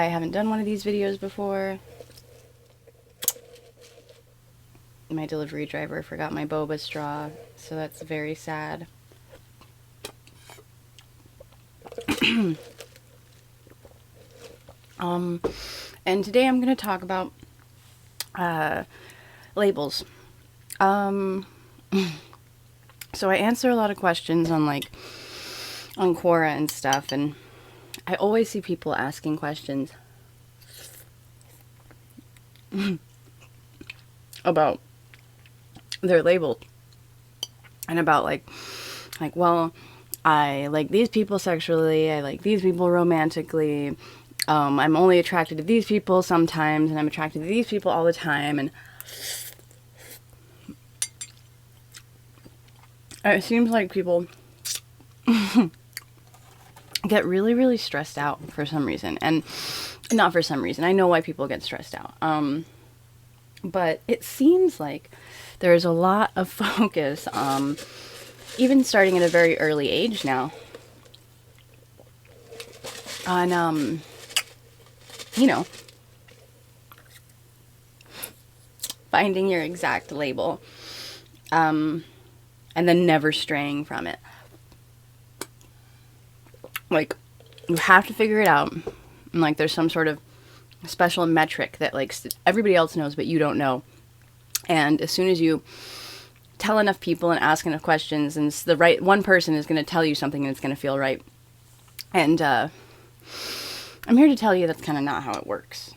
I haven't done one of these videos before. My delivery driver forgot my boba straw, so that's very sad. And today I'm going to talk about labels. So I answer a lot of questions on on Quora and stuff, and I always see people asking questions about their label and about well, I like these people sexually, I like these people romantically, I'm only attracted to these people sometimes, and I'm attracted to these people all the time. And it seems like people get really, really stressed out for some reason. And not for some reason. I know why people get stressed out. But it seems like there's a lot of focus, even starting at a very early age now, on, finding your exact label, and then never straying from it. Like, you have to figure it out. And, there's some sort of special metric that, everybody else knows, but you don't know. And as soon as you tell enough people and ask enough questions, and the right one person is going to tell you something and it's going to feel right. And I'm here to tell you that's kind of not how it works.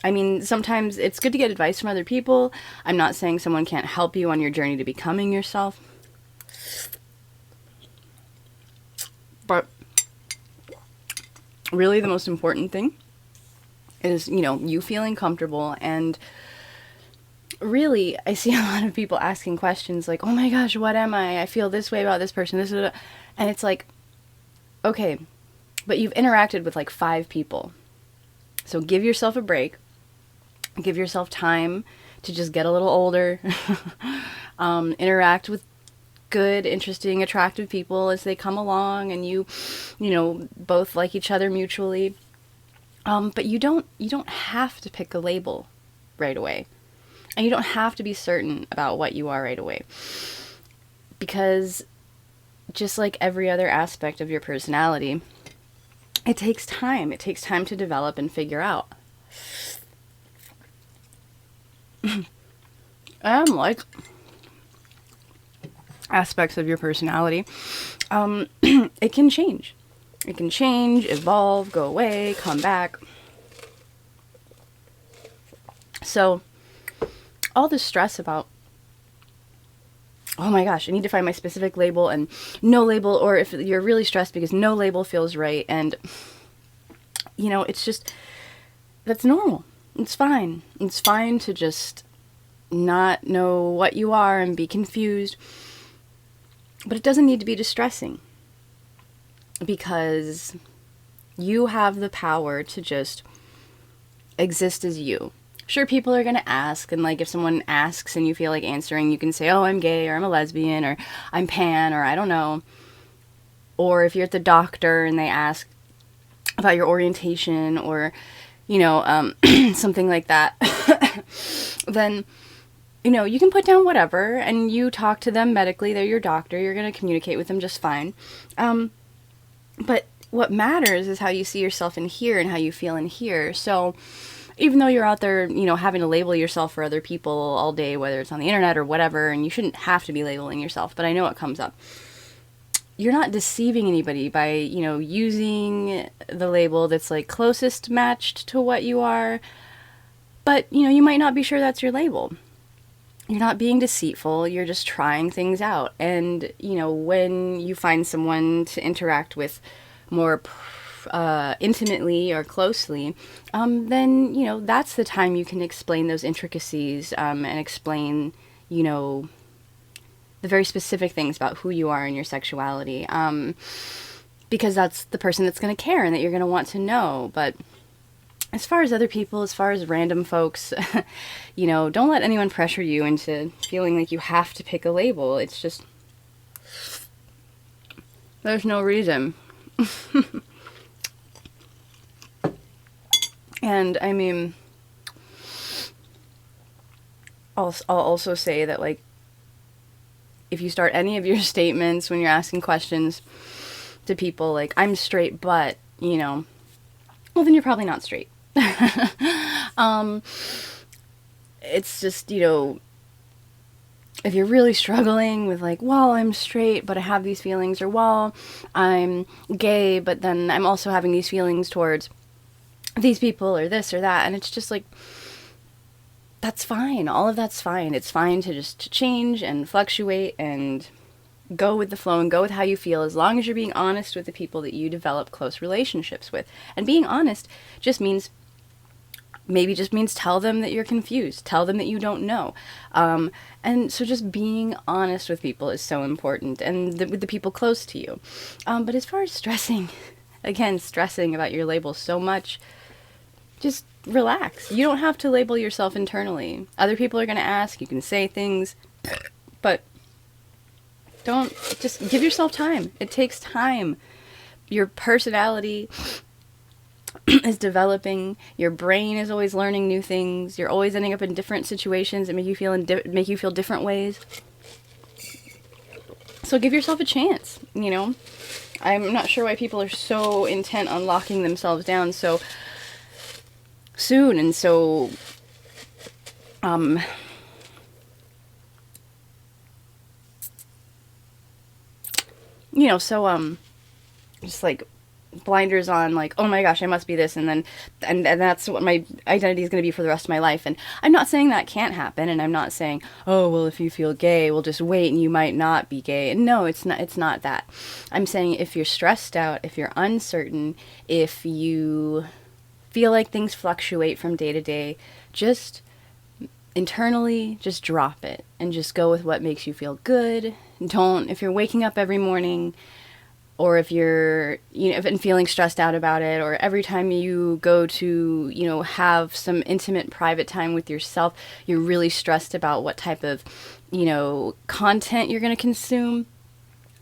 I mean, sometimes it's good to get advice from other people. I'm not saying someone can't help you on your journey to becoming yourself. But really the most important thing is, you feeling comfortable. And really, I see a lot of people asking questions like, oh my gosh, what am I? I feel this way about this person. And it's like, okay, but you've interacted with 5 people. So give yourself a break. Give yourself time to just get a little older. Interact with good, interesting, attractive people as they come along, and you both like each other mutually. But you don't have to pick a label right away. And you don't have to be certain about what you are right away. Because just like every other aspect of your personality, it takes time. It takes time to develop and figure out. And aspects of your personality, it can change. It can change, evolve, go away, come back. So all this stress about, oh my gosh, I need to find my specific label, and no label, or if you're really stressed because no label feels right, and it's just, that's normal. It's fine. It's fine to just not know what you are and be confused. But it doesn't need to be distressing, because you have the power to just exist as you. Sure, people are going to ask, and if someone asks and you feel like answering, you can say, oh, I'm gay, or I'm a lesbian, or I'm pan, or I don't know. Or if you're at the doctor and they ask about your orientation, or, something like that, then, you can put down whatever, and you talk to them medically. They're your doctor. You're going to communicate with them just fine. But what matters is how you see yourself in here and how you feel in here. So even though you're out there, having to label yourself for other people all day, whether it's on the internet or whatever, and you shouldn't have to be labeling yourself, but I know it comes up. You're not deceiving anybody by, using the label that's closest matched to what you are. But, you might not be sure that's your label. You're not being deceitful. You're just trying things out. And, when you find someone to interact with more intimately or closely, then, that's the time you can explain those intricacies, and explain, the very specific things about who you are and your sexuality, because that's the person that's going to care and that you're going to want to know. But as far as other people, as far as random folks, don't let anyone pressure you into feeling like you have to pick a label. It's just, there's no reason. And I mean, I'll also say that, like, if you start any of your statements when you're asking questions to people like, I'm straight, but, you know, well, then you're probably not straight. um, it's just, you know, if you're really struggling with, like, well, I'm straight, but I have these feelings, or, well, I'm gay, but then I'm also having these feelings towards these people, or this or that, and it's just like, that's fine. All of that's fine. It's fine to just change and fluctuate and go with the flow and go with how you feel, as long as you're being honest with the people that you develop close relationships with. And being honest just means, maybe just means, tell them that you're confused, tell them that you don't know. And so just being honest with people is so important, and with the people close to you. But as far as stressing, again, stressing about your labels so much, just relax. You don't have to label yourself internally. Other people are going to ask, you can say things, but don't, just give yourself time. It takes time. Your personality is developing. Your brain is always learning new things. You're always ending up in different situations that make you feel different ways. So give yourself a chance, you know? I'm not sure why people are so intent on locking themselves down so soon and so you know, so just like blinders on, like, oh my gosh, I must be this, and then and that's what my identity is going to be for the rest of my life. And I'm not saying that can't happen, and I'm not saying, oh, well, if you feel gay, well, just wait and you might not be gay. And no, it's not that. I'm saying, if you're stressed out, if you're uncertain, if you feel like things fluctuate from day to day, just internally, just drop it and just go with what makes you feel good. Don't, if you're waking up every morning, or if you're, you know, and feeling stressed out about it, or every time you go to, you know, have some intimate private time with yourself, you're really stressed about what type of, you know, content you're going to consume,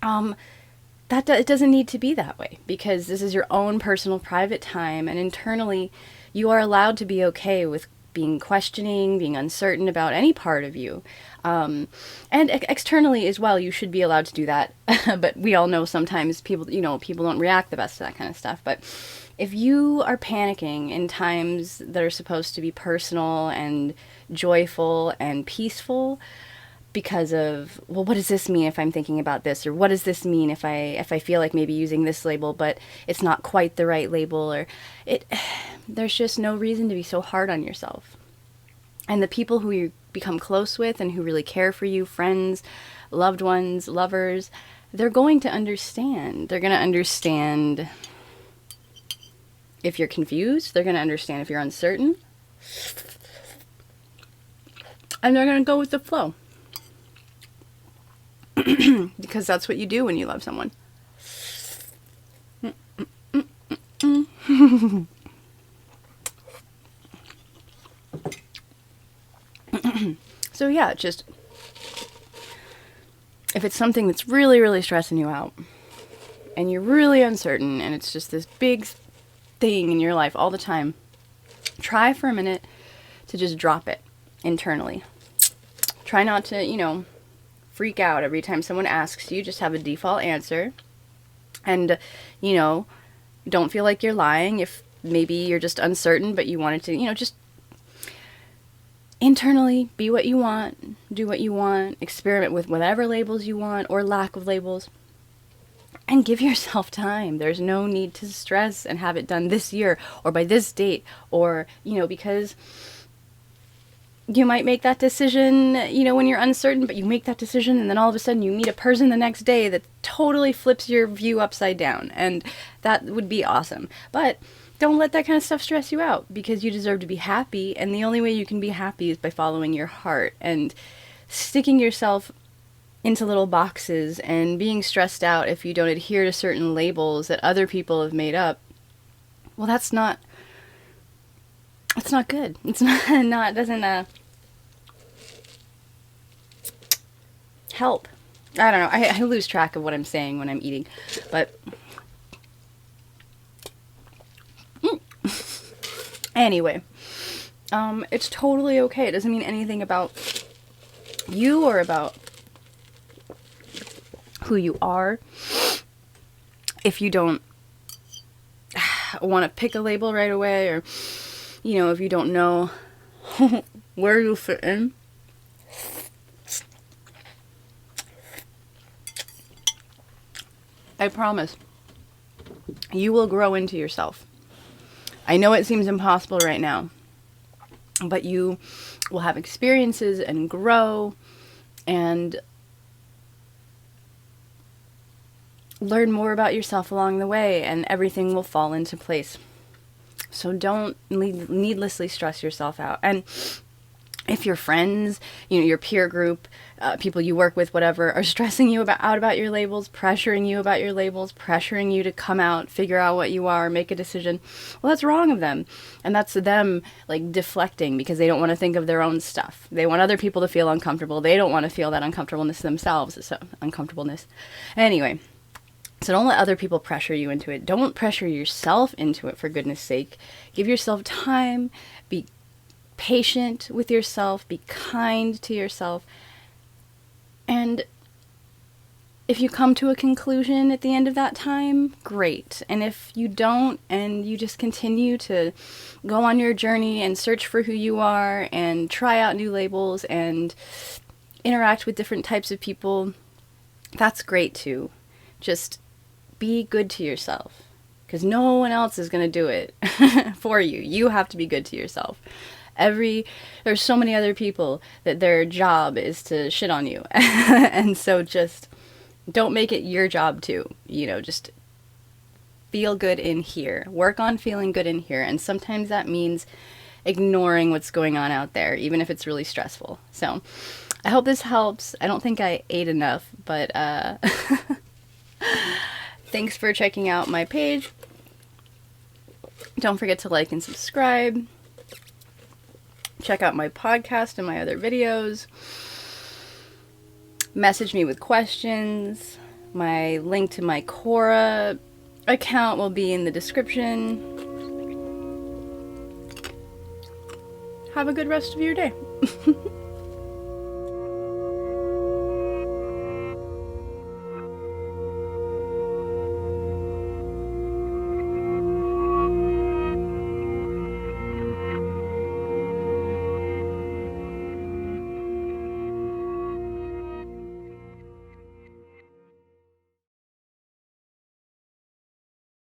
it doesn't need to be that way, because this is your own personal private time, and internally you are allowed to be okay with being questioning, being uncertain about any part of you. And externally as well, you should be allowed to do that. But we all know sometimes people don't react the best to that kind of stuff. But if you are panicking in times that are supposed to be personal and joyful and peaceful, because of, well, what does this mean if I'm thinking about this, or what does this mean if I feel like maybe using this label but it's not quite the right label, or there's just no reason to be so hard on yourself. And the people who you become close with and who really care for you, friends, loved ones, lovers, they're going to understand. They're going to understand if you're confused, they're going to understand if you're uncertain, and they're going to go with the flow. Because that's what you do when you love someone. So yeah, just, if it's something that's really, really stressing you out, and you're really uncertain, and it's just this big thing in your life all the time, try for a minute to just drop it internally. Try not to, you know, freak out every time someone asks you. Just have a default answer, and, you know, don't feel like you're lying if maybe you're just uncertain but you wanted to, you know, just internally be what you want, do what you want, experiment with whatever labels you want or lack of labels, and give yourself time. There's no need to stress and have it done this year or by this date, or, you know, because you might make that decision, you know, when you're uncertain, but you make that decision and then all of a sudden you meet a person the next day that totally flips your view upside down, and that would be awesome. But don't let that kind of stuff stress you out, because you deserve to be happy, and the only way you can be happy is by following your heart. And sticking yourself into little boxes and being stressed out if you don't adhere to certain labels that other people have made up, well, that's not good. It's doesn't help. I don't know. I lose track of what I'm saying when I'm eating, but Anyway, it's totally okay. It doesn't mean anything about you or about who you are. If you don't want to pick a label right away, or, you know, if you don't know where you fit in, I promise you will grow into yourself. I know it seems impossible right now, but you will have experiences and grow and learn more about yourself along the way, and everything will fall into place. So don't needlessly stress yourself out. And if your friends, you know, your peer group, people you work with, whatever, are stressing you out about your labels, pressuring you about your labels, pressuring you to come out, figure out what you are, make a decision, well, that's wrong of them. And that's them, like, deflecting because they don't want to think of their own stuff. They want other people to feel uncomfortable. They don't want to feel that uncomfortableness themselves. So, uncomfortableness. Anyway, so don't let other people pressure you into it. Don't pressure yourself into it, for goodness sake. Give yourself time. Be patient with yourself, be kind to yourself, and if you come to a conclusion at the end of that time, great. And if you don't, and you just continue to go on your journey and search for who you are and try out new labels and interact with different types of people, that's great too. Just be good to yourself, because no one else is going to do it for you. You have to be good to yourself. There's so many other people that their job is to shit on you. And so just don't make it your job too. You know, just feel good in here. Work on feeling good in here. And sometimes that means ignoring what's going on out there, even if it's really stressful. So I hope this helps. I don't think I ate enough, but thanks for checking out my page. Don't forget to like and subscribe. Check out my podcast and my other videos. Message me with questions. My link to my Quora account will be in the description. Have a good rest of your day.